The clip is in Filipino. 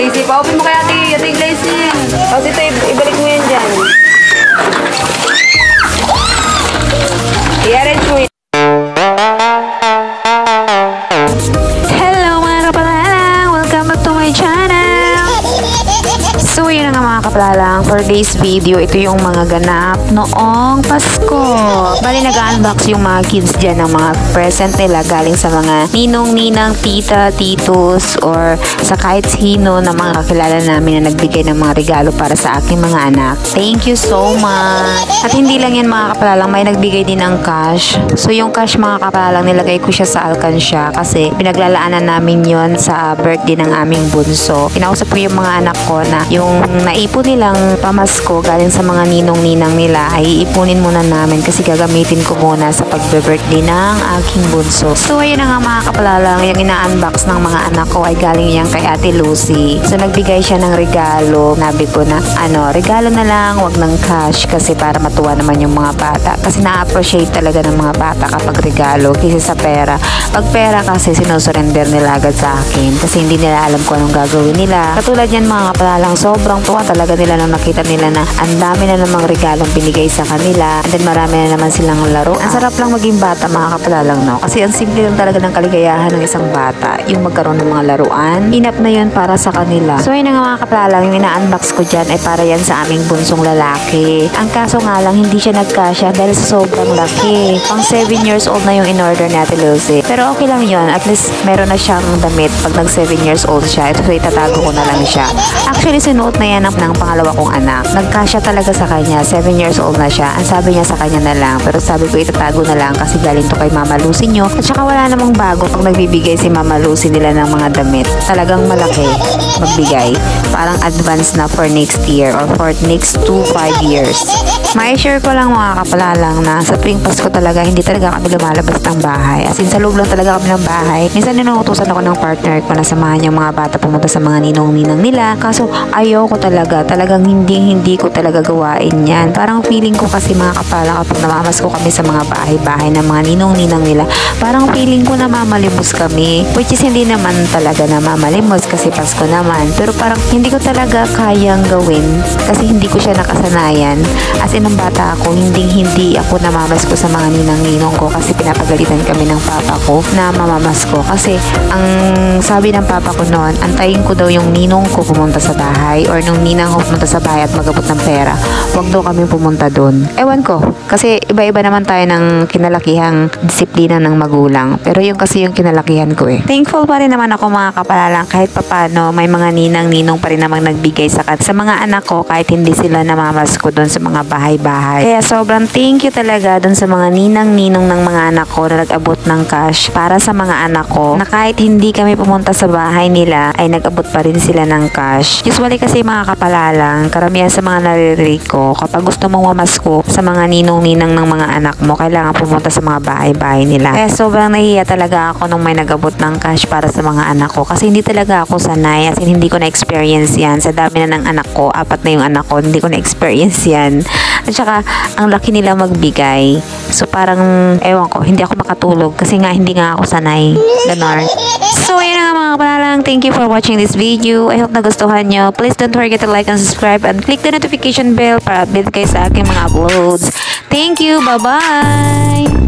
Gracie. Pa-open mo kay Ate Gracie. Tapos ito, ibalik mo yan dyan. I-arrange mo yan. Hello mga kapalalang! Welcome back to my channel! So yun na nga mga kapalalang, for today's video, ito yung mga ganap noong Pasko. Bali nag-unbox yung mga kids dyan ng mga present nila galing sa mga ninong-ninang, tita, titos, or sa kahit sino na mga kakilala namin na nagbigay ng mga regalo para sa aking mga anak. Thank you so much! At hindi lang yan mga kapalalang, may nagbigay din ng cash. So yung cash mga kapalalang, nilagay ko siya sa alkansya kasi pinaglalaanan namin yon sa birthday ng aming bunso. Kinausap ko yung mga anak ko na yung naipon nilang pamasko galing sa mga ninong-ninang nila ay iipunin muna namin kasi gagamitin ko muna sa pagbe-birthday ng aking bunso. So ayun na nga mga kapalalang, yung ina-unbox ng mga anak ko ay galing yan kay Ate Lucy. So nagbigay siya ng regalo. Nabi ko na regalo na lang, wag ng cash kasi para matuwa naman yung mga bata. Kasi na-appreciate talaga ng mga bata kapag regalo kaysa sa pera. Pag pera kasi sinusurrender nila agad sa akin kasi hindi nila alam kung anong gagawin nila. Katulad yan mga kapalalang, sobrang tuwa talaga nila nung nakita nila na ang dami na namang regalong binigay sa kanila and then marami na naman silang laro. Ang sarap lang maging bata mga kapalalang, no? Kasi ang simple lang talaga ng kaligayahan ng isang bata, yung magkaroon ng mga laruan. Enough na yun para sa kanila. So yun nga mga kapalalang, yung ina-unbox ko dyan ay para yan sa aming bunsong lalaki. Ang kaso nga lang, hindi siya nagkasya dahil sa sobrang laki. Pang 7 years old na yung in-order ni Ate Lucy. Pero okay lang yun, at least meron na siyang damit pag nag 7 years old siya. So itatago ko na lang siya. Actually sinuot na yan ng pangalawa kong anak. Nagkasya talaga sa kanya. 7 years old na siya. Ang sabi niya sa kanya na lang. Pero sabi ko itatago na lang kasi galing to kay Mama Lucy nyo. At saka wala namang bago pag nagbibigay si Mama Lucy nila ng mga damit. Talagang malaki magbigay. Parang advance na for next year or for next 2-5 years. Ma-share ko lang mga kapalalang na sa tuwing Pasko talaga hindi talaga kami lumalabas ng bahay. As in sa loob lang talaga kami ng bahay. Minsan ninuutusan ako ng partner ko na samahan yung mga bata pumunta sa mga ninong-ninang nila. Kaso ayaw ko talaga. Talagang hindi ko talaga gawain yan. Parang feeling ko kasi mga kapala kapag namamas ko kami sa mga bahay-bahay ng mga ninong-ninang nila, parang feeling ko namamalimos kami. Which is hindi naman talaga namamalimos kasi Pasko naman. Pero parang hindi ko talaga kayang gawin kasi hindi ko siya nakasanayan. As in, ng bata ako, hindi ako namamas ko sa mga ninang-ninong ko kasi pinapagalitan kami ng papa ko na mamamas ko. Kasi ang sabi ng papa ko noon, antayin ko daw yung ninong ko pumunta sa bahay or nung ninang ko pumunta sa bahay at magabot ng pera. Huwag daw kami pumunta doon. Ewan ko. Kasi iba-iba naman tayo ng kinalakihang disiplina ng magulang. Pero yung kasi yung kinalakihan ko eh. Thankful pa rin naman ako mga kapalalang kahit papano may mga ninang-ninong pa rin namang nagbigay sa mga anak ko kahit hindi sila namamas ko doon sa mga bahay-bahay. Kaya sobrang thank you talaga doon sa mga ninang-ninong ng mga anak ko na nag-abot ng cash para sa mga anak ko na kahit hindi kami pumunta sa bahay nila ay nag-abot pa rin sila ng cash. Usually kasi mga kapalalang, karamihan sa mga naririnig ko, kapag gusto mong mamasko sa mga ninong-ninang ng mga anak mo, kailangan pumunta sa mga bahay-bahay nila. Kaya sobrang nahiya talaga ako nung may nag-abot ng cash para sa mga anak ko kasi hindi talaga ako sanay at hindi ko na-experience yan. Sa dami na ng anak ko, 4 na yung anak ko, hindi ko na-experience yan. At saka, ang laki nila magbigay. So parang, ewan ko, hindi ako makatulog kasi nga hindi nga ako sanay. Ganon. So yun nga mga kapalalang, thank you for watching this video. I hope nagustuhan nyo. Please don't forget to like and subscribe and click the notification bell para update kayo sa aking mga uploads. Thank you. Bye-bye!